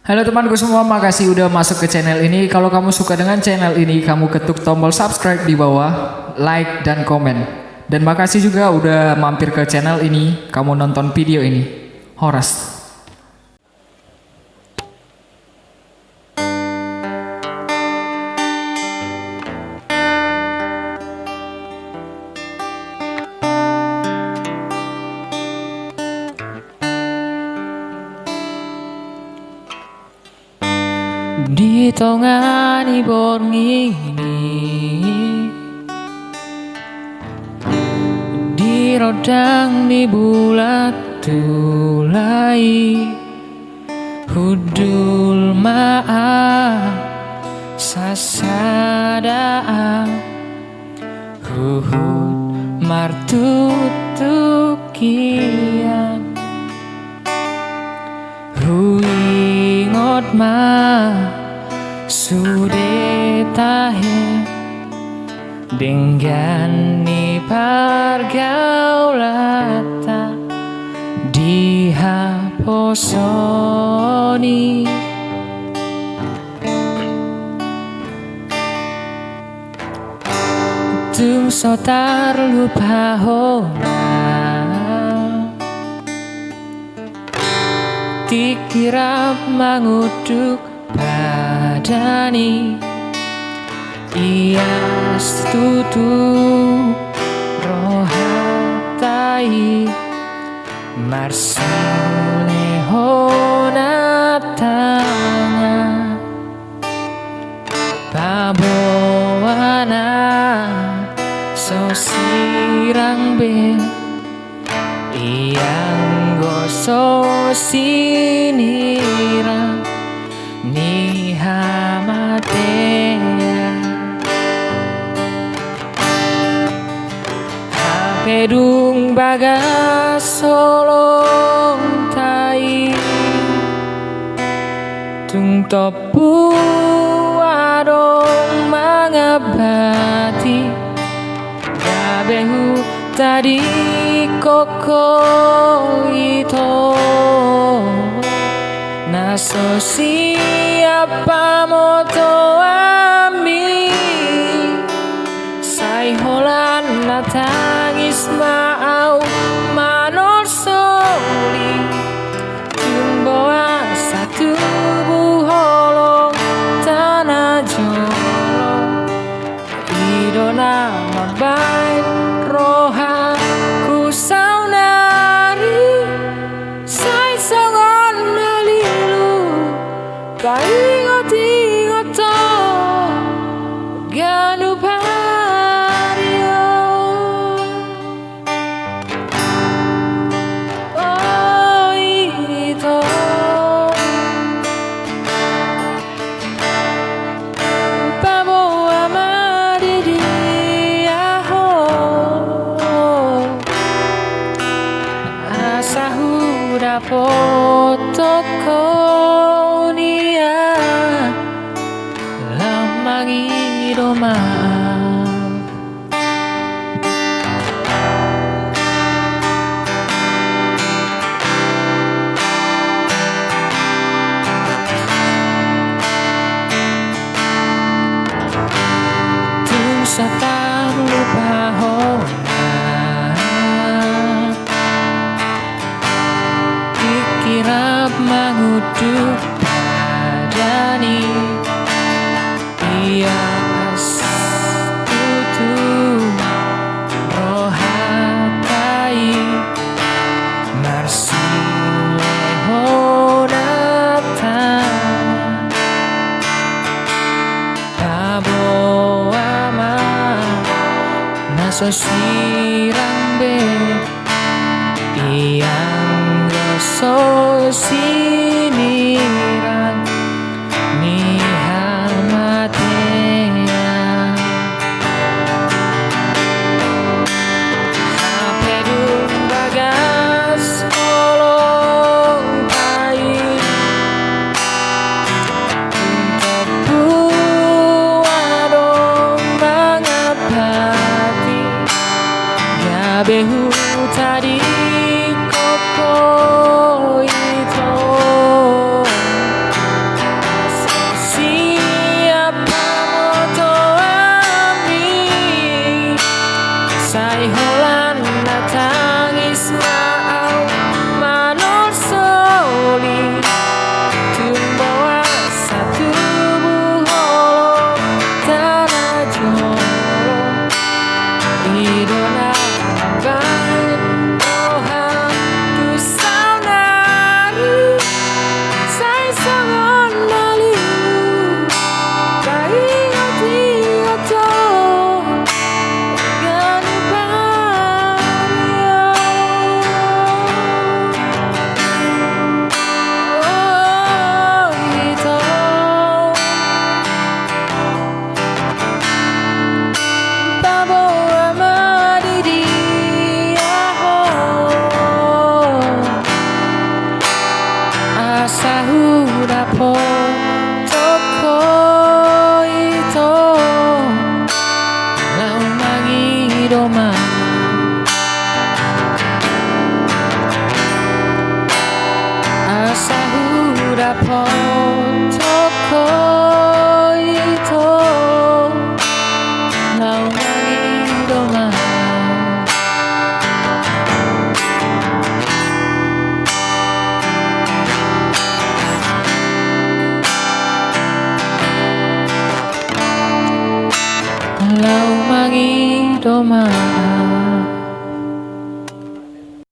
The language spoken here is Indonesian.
Halo temanku semua, makasih udah masuk ke channel ini. Kalau kamu suka dengan channel ini, kamu ketuk tombol subscribe di bawah, like dan komen. Dan makasih juga udah mampir ke channel ini, kamu nonton video ini. Horas. Di tongani borngi di rodang di bulat tulai hudul ma'a sasada huhud martutukian huingot ma sude tahe dengan ni pargaulata dihaposoni tung sotar lupa hona dikirap menguduk badani ia setutu rohatai marsilehona tanya pabowana sosirang be yang goso sinirang ni hamatea hapedung bagas solong tai tung topu adong mangabati gabehu tadi koko itu naso siapa moto ami sai holan natangis mau manor soli jumboa satu buholong tanah jolo idona mabain roha kusau nari sai songon nalilu paingot-ingoto ganu pario oh itu pamo amadi dia asahura potoko nia lamangi doma tung satar lupa hona dikirap menguduk badani ia setutu rohatai marsilehonata paboama naso sirang be yang goso sinirang ni hamatea hapedung bagas olong tai untuk adong mangabati isangan maliu kai ati ato gani paria oh ito babo amadiri asahura po toko ito lau mangiroma asahura po toko ito lau mangiroma lau mangiroma